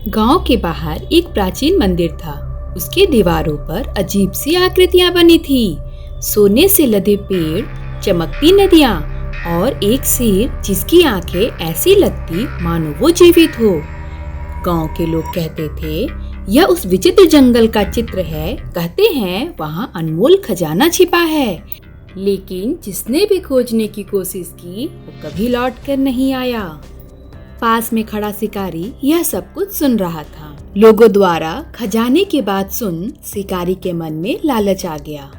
गांव के बाहर एक प्राचीन मंदिर था। उसकी दीवारों पर अजीब सी आकृतियां बनी थी। सोने से लदे पेड़, चमकती नदियां और एक शेर जिसकी आंखें ऐसी लगती मानो वो जीवित हो। गांव के लोग कहते थे, यह उस विचित्र जंगल का चित्र है। कहते हैं वहाँ अनमोल खजाना छिपा है। लेकिन जिसने भी खोजने की कोशिश की वो कभी लौट कर नहीं आया। पास में खड़ा शिकारी यह सब कुछ सुन रहा था। लोगों द्वारा खजाने की बात सुन शिकारी के मन में लालच आ गया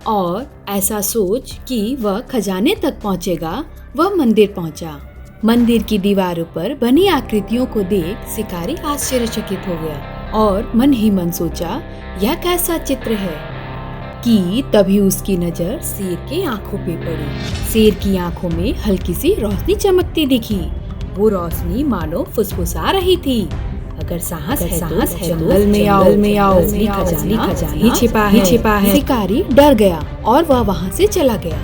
और ऐसा सोच कि वह खजाने तक पहुंचेगा, वह मंदिर पहुंचा। मंदिर की दीवारों पर बनी आकृतियों को देख शिकारी आश्चर्यचकित हो गया और मन ही मन सोचा, यह कैसा चित्र है कि तभी उसकी नजर शेर के आंखों पे पड़ी। शेर की आंखों में हल्की सी रोशनी चमकती दिखी। वो रोशनी मानो फुसफुसा रही थी, अगर साहस है तो जंगल में आओ, असली खजाना ही छिपा है। शिकारी डर गया और वह वहाँ से चला गया।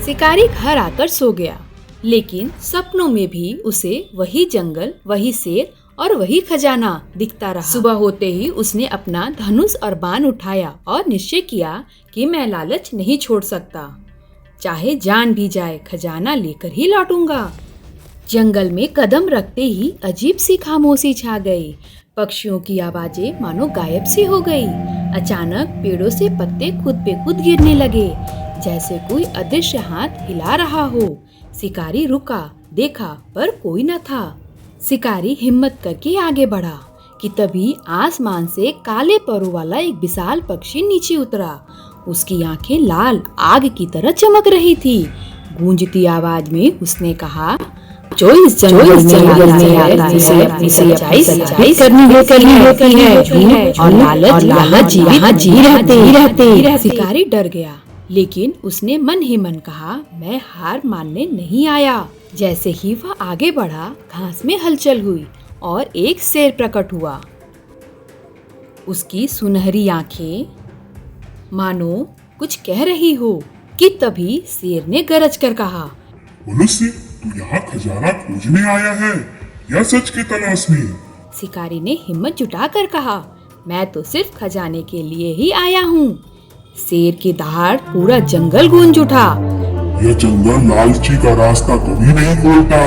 शिकारी घर आकर सो गया, लेकिन सपनों में भी उसे वही जंगल, वही शेर और वही खजाना दिखता रहा। सुबह होते ही उसने अपना धनुष और बाण उठाया और निश्चय किया कि मैं लालच नहीं छोड़ सकता। चाहे जान भी जाए, खजाना लेकर ही लौटूंगा। जंगल में कदम रखते ही अजीब सी खामोशी छा गई। पक्षियों की आवाजें मानो गायब सी हो गई। अचानक पेड़ों से पत्ते खुद पे खुद गिरने लगे, जैसे कोई अदृश्य हाथ हिला रहा हो। शिकारी रुका, देखा, पर कोई न था। शिकारी हिम्मत करके आगे बढ़ा कि तभी आसमान से काले परों वाला एक विशाल पक्षी नीचे उतरा। उसकी आंखें लाल आग की तरह चमक रही थी। गूंजती आवाज में उसने कहा, जो इस जंगल में आता है उसे सच्चाई करनी होती है। झूठ और लालच यहाँ जी रहते। शिकारी डर गया, लेकिन उसने मन ही मन कहा, मैं हार मानने नहीं आया। जैसे ही वह आगे बढ़ा, घास में हलचल हुई और एक शेर प्रकट हुआ। उसकी सुनहरी आंखें मानो कुछ कह रही हो कि तभी शेर ने गरज कर कहा, मनुष्य, तू यहाँ खजाना खोजने आया है या सच की तलाश में? शिकारी ने हिम्मत जुटाकर कहा, मैं तो सिर्फ खजाने के लिए ही आया हूँ। शेर की दहाड़ पूरा जंगल गूंज उठा। यह जंगल लालची का रास्ता कभी नहीं खोलता।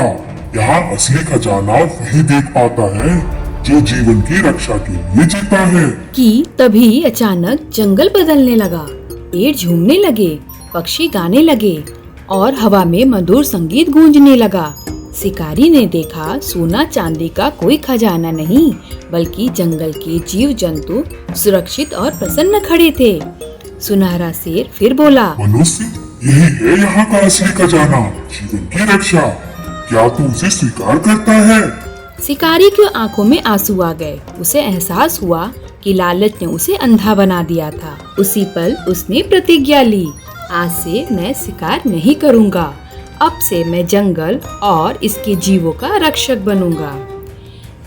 यहाँ असली खजाना वही देख पाता है जो जीवन की रक्षा के लिए जीता है। कि तभी अचानक जंगल बदलने लगा। पेड़ झूमने लगे, पक्षी गाने लगे और हवा में मधुर संगीत गूंजने लगा। शिकारी ने देखा, सोना चांदी का कोई खजाना नहीं, बल्कि जंगल के जीव जंतु सुरक्षित और प्रसन्न खड़े थे। सुनहरा शेर फिर बोला, मनुष्य, यही है यहाँ का असली खजाना, जीवन की रक्षा। क्या तू उसे स्वीकार करता है? शिकारी की आंखों में आंसू आ गए। उसे एहसास हुआ कि लालच ने उसे अंधा बना दिया था। उसी पल उसने प्रतिज्ञा ली, आज से मैं शिकार नहीं करूँगा। अब से मैं जंगल और इसके जीवों का रक्षक बनूंगा।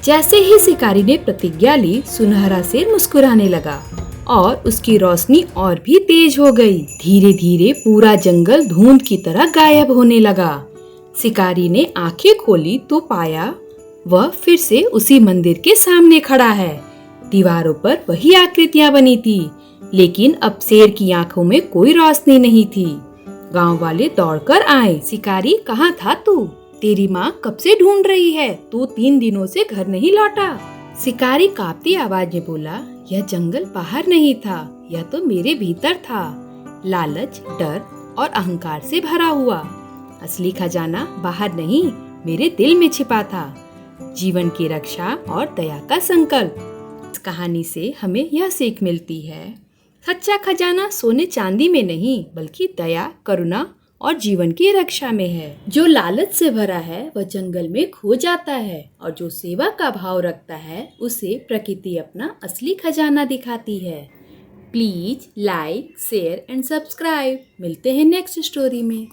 जैसे ही शिकारी ने प्रतिज्ञा ली, सुनहरा शेर मुस्कुराने लगा और उसकी रोशनी और भी तेज हो गई। धीरे धीरे पूरा जंगल धुंध की तरह गायब होने लगा। शिकारी ने आंखें खोली तो पाया वह फिर से उसी मंदिर के सामने खड़ा है। दीवारों पर वही आकृतियां बनी थी, लेकिन अब शेर की आंखों में कोई रोशनी नहीं थी। गांव वाले दौड़कर आए, शिकारी, कहाँ था तू? तेरी माँ कब से ढूंढ रही है, तू 3 दिनों से घर नहीं लौटा। शिकारी कांपती आवाज में बोला, यह जंगल बाहर नहीं था, यह तो मेरे भीतर था, लालच, डर और अहंकार से भरा हुआ। असली खजाना बाहर नहीं, मेरे दिल में छिपा था। जीवन की रक्षा और दया का संकल्प। इस कहानी से हमें यह सीख मिलती है, सच्चा खजाना सोने चांदी में नहीं, बल्कि दया, करुणा और जीवन की रक्षा में है। जो लालच से भरा है वह जंगल में खो जाता है, और जो सेवा का भाव रखता है उसे प्रकृति अपना असली खजाना दिखाती है। Please like, share and subscribe. मिलते हैं नेक्स्ट स्टोरी में।